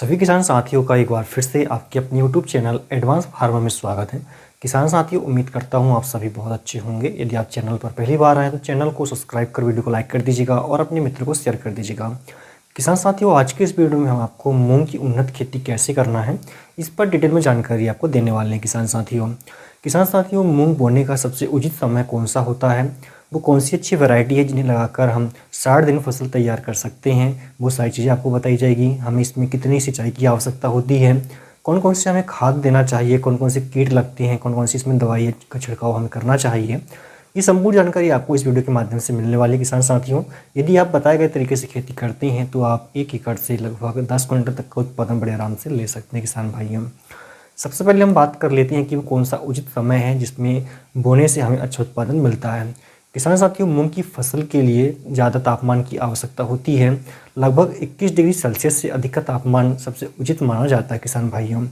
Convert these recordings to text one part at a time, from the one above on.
सभी किसान साथियों का एक बार फिर से आपके अपने यूट्यूब चैनल एडवांस फार्मर में स्वागत है। किसान साथियों, उम्मीद करता हूं आप सभी बहुत अच्छे होंगे। यदि आप चैनल पर पहली बार आए तो चैनल को सब्सक्राइब कर वीडियो को लाइक कर दीजिएगा और अपने मित्र को शेयर कर दीजिएगा। किसान साथियों, आज के इस वीडियो में हम आपको मूंग की उन्नत खेती कैसे करना है इस पर डिटेल में जानकारी आपको देने वाले हैं। किसान साथियों, मूंग बोने का सबसे उचित समय कौन सा होता है, वो कौन सी अच्छी वैरायटी है जिन्हें लगाकर हम 60 दिन फसल तैयार कर सकते हैं, वो सारी चीज़ें आपको बताई जाएगी। हमें इसमें कितनी सिंचाई की आवश्यकता होती है, कौन कौन से हमें खाद देना चाहिए, कौन कौन से कीट लगते हैं, कौन कौन सी इसमें दवाई का छिड़काव हमें करना चाहिए, ये संपूर्ण जानकारी आपको इस वीडियो के माध्यम से मिलने वाली है। किसान साथियों, यदि आप बताए गए तरीके से खेती करते हैं तो आप 1 एकड़ से लगभग 10 क्विंटल तक का उत्पादन बड़े आराम से ले सकते हैं। किसान भाइयों, सबसे पहले हम बात कर लेते हैं कि वो कौन सा उचित समय है जिसमें बोने से हमें अच्छा उत्पादन मिलता है। किसान साथियों, मूंग की फसल के लिए ज़्यादा तापमान की आवश्यकता होती है। लगभग 21 डिग्री सेल्सियस से अधिक का तापमान सबसे उचित माना जाता है। किसान भाइयों,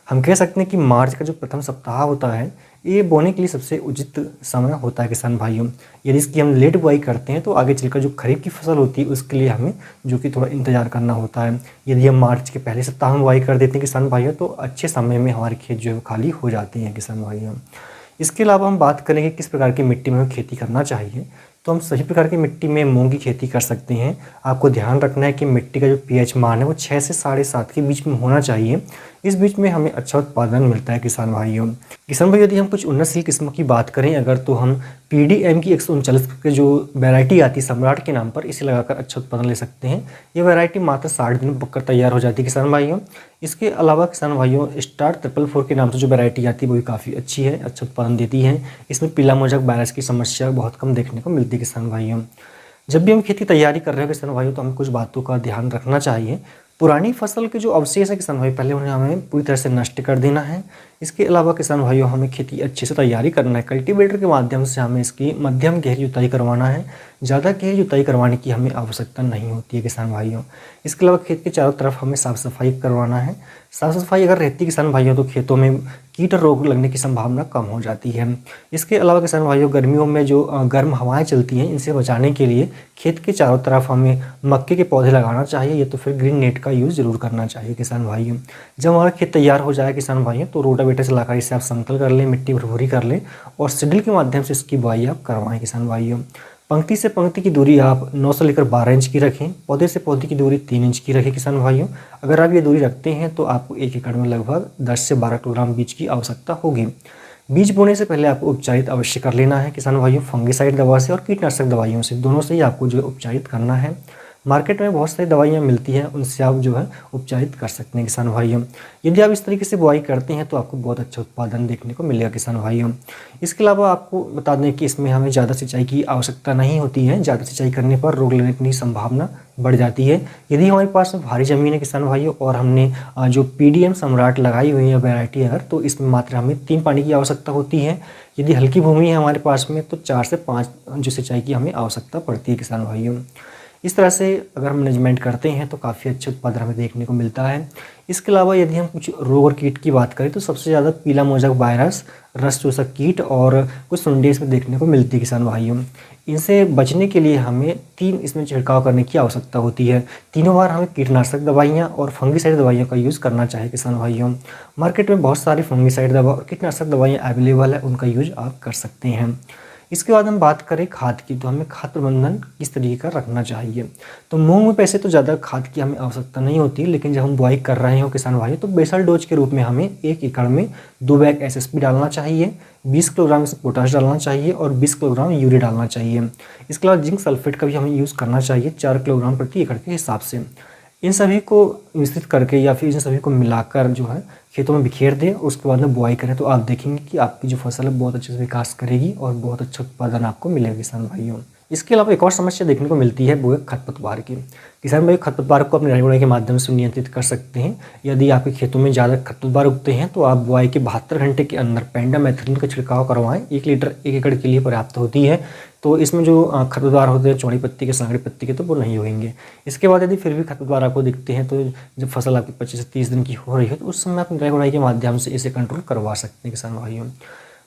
हम कह सकते हैं कि मार्च का जो प्रथम सप्ताह होता है ये बोने के लिए सबसे उचित समय होता है। किसान भाइयों, यदि इसकी हम लेट बुआई करते हैं तो आगे चलकर जो खरीफ की फसल होती है उसके लिए हमें जो कि थोड़ा इंतजार करना होता है। यदि हम मार्च के पहले सप्ताह में बुआई कर देते हैं किसान भाइयों, तो अच्छे समय में हमारे खेत जो है खाली हो जाते हैं। किसान भाइयों, इसके अलावा हम बात करेंगे किस प्रकार की मिट्टी में हमें खेती करना चाहिए। तो हम सभी प्रकार की मिट्टी में मूंग की खेती कर सकते हैं। आपको ध्यान रखना है कि मिट्टी का जो पीएच मान है वो 6 से 7.5 के बीच में होना चाहिए। इस बीच में हमें अच्छा उत्पादन मिलता है। किसान भाइयों, यदि हम कुछ उन्नतशील किस्म की बात करें अगर, तो हम PDM की 139 के जो वैरायटी आती है सम्राट के नाम पर, इसे लगाकर अच्छा उत्पादन ले सकते हैं। ये वैरायटी मात्र 60 दिन में पककर तैयार हो जाती है। किसान भाइयों, इसके अलावा किसान भाइयों स्टार 444 के नाम से जो वैरायटी आती है वो भी काफ़ी अच्छी है, अच्छा उत्पादन देती है। इसमें पीला मोजक वायरस की समस्या बहुत कम देखने को मिलती है। किसान भाइयों, जब भी हम खेती तैयारी कर रहे हो किसान भाइयों, तो हमें कुछ बातों का ध्यान रखना चाहिए। पुरानी फसल के जो अवशेष है किसान भाई, पहले उन्हें हमें पूरी तरह से नष्ट कर देना है। इसके अलावा किसान भाइयों, हमें खेती अच्छे से तैयारी करना है। कल्टीवेटर के माध्यम से हमें इसकी मध्यम गहरी जुताई करवाना है। ज़्यादा गहरी जुताई करवाने की हमें आवश्यकता नहीं होती है। किसान भाइयों, इसके अलावा खेत के चारों तरफ हमें साफ़ सफाई करवाना है। साफ़ सफाई अगर रहती है किसान भाइयों, तो खेतों में कीट और रोग लगने की संभावना कम हो जाती है। इसके अलावा किसान भाइयों, गर्मियों में जो गर्म हवाएं चलती हैं इनसे बचाने के लिए खेत के चारों तरफ हमें मक्के के पौधे लगाना चाहिए, या तो फिर ग्रीन नेट का यूज़ ज़रूर करना चाहिए। किसान भाइयों, जब हमारा खेत तैयार हो जाए किसान भाइयों, तो रोटावेटर चलाकर इसे आप समतल कर लें, मिट्टी भुरभुरी कर लें और सिडिल के माध्यम से इसकी बुआई आप करवाएं। किसान भाइयों, पंक्ति से पंक्ति की दूरी आप 9 से लेकर 12 इंच की रखें। पौधे से पौधे की दूरी 3 इंच की रखें। किसान भाइयों, अगर आप ये दूरी रखते हैं तो आपको 1 एकड़ में लगभग 10 से 12 किलोग्राम बीज की आवश्यकता होगी। बीज बोने से पहले आपको उपचारित अवश्य कर लेना है। किसान भाइयों, फंगिसाइड दवा से और कीटनाशक दवाइयों से, दोनों से ही आपको जो है उपचारित करना है। मार्केट में बहुत सारी दवाइयाँ मिलती हैं, उनसे आप जो है उपचारित कर सकते हैं। किसान भाइयों, यदि आप इस तरीके से बुआई करते हैं तो आपको बहुत अच्छा उत्पादन देखने को मिलेगा। किसान भाइयों, इसके अलावा आपको बता दें कि इसमें हमें ज़्यादा सिंचाई की आवश्यकता नहीं होती है। ज़्यादा सिंचाई करने पर रोग लगने की संभावना बढ़ जाती है। यदि हमारे पास में भारी ज़मीन है किसान भाइयों और हमने जो PDM सम्राट लगाई हुई है वैरायटी अगर, तो इसमें मात्र हमें 3 पानी की आवश्यकता होती है। यदि हल्की भूमि है हमारे पास में तो 4 से 5 जो सिंचाई की हमें आवश्यकता पड़ती है। किसान भाइयों, इस तरह से अगर हम मैनेजमेंट करते हैं तो काफ़ी अच्छे उत्पादन हमें देखने को मिलता है। इसके अलावा यदि हम कुछ रोग और कीट की बात करें तो सबसे ज़्यादा पीला मोजक वायरस, रस चूसक कीट और कुछ सुंडी इसमें देखने को मिलती है। किसान भाइयों, इनसे बचने के लिए हमें 3 इसमें छिड़काव करने की आवश्यकता होती है। तीनों बार हमें कीटनाशक दवाइयाँ और फंगिसाइड दवाइयों का यूज़ करना चाहिए। किसान भाइयों, मार्केट में बहुत सारी फंगिसाइड दवा और कीटनाशक दवाइयाँ अवेलेबल है, उनका यूज आप कर सकते हैं। इसके बाद हम बात करें खाद की, तो हमें खाद प्रबंधन किस तरीके का रखना चाहिए। तो मूंग में पैसे तो ज़्यादा खाद की हमें आवश्यकता नहीं होती, लेकिन जब हम बुआई कर रहे हो किसान भाई, तो बेसल डोज के रूप में हमें 1 एकड़ में 2 बैग SSP डालना चाहिए, 20 किलोग्राम पोटाश डालना चाहिए और 20 किलोग्राम यूरिया डालना चाहिए। इसके अलावा जिंक सल्फेट का भी हमें यूज़ करना चाहिए 4 किलोग्राम प्रति एकड़ के हिसाब से। इन सभी को मिश्रित करके या फिर इन सभी को मिलाकर जो है खेतों में बिखेर दें, उसके बाद में बुआई करें, तो आप देखेंगे कि आपकी जो फसल है बहुत अच्छे से विकास करेगी और बहुत अच्छा उत्पादन आपको मिलेगा। किसान भाइयों, इसके अलावा एक और समस्या देखने को मिलती है, वो है खरपतवार की। किसान भाई खरपतवार को अपने बुआई के माध्यम से नियंत्रित कर सकते हैं। यदि आपके खेतों में ज़्यादा खरपतवार उगते हैं तो आप बुआई के 72 घंटे के अंदर पेंडामेथ्रिन का छिड़काव करवाएं। 1 लीटर 1 एकड़ के लिए पर्याप्त होती है। तो इसमें जो खरपतवार होते हैं चौड़ी पत्ती के, सांकड़ी पत्ती के, तो वो नहीं होंगे। इसके बाद यदि फिर भी खरपतवार आपको दिखते हैं तो जब फसल आपकी 25 से 30 दिन की हो रही है तो उस समय आप निराई गुड़ाई के माध्यम से इसे कंट्रोल करवा सकते हैं। किसान भाइयों,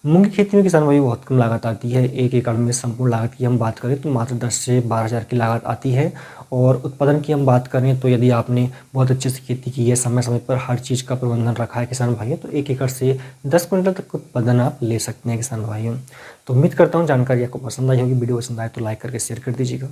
मूंग की खेती में किसान भाई बहुत कम लागत आती है। 1 एकड़ में संपूर्ण लागत की हम बात करें तो मात्र 10 से 12 हज़ार की लागत आती है। और उत्पादन की हम बात करें तो यदि आपने बहुत अच्छे से खेती की है, समय समय पर हर चीज़ का प्रबंधन रखा है किसान भाइयों, तो 1 एकड़ से 10 क्विंटल तक उत्पादन आप ले सकते हैं किसान भाइयों। तो उम्मीद करता हूँ जानकारी आपको पसंद आई होगी। वीडियो पसंद आए तो लाइक करके शेयर कर दीजिएगा।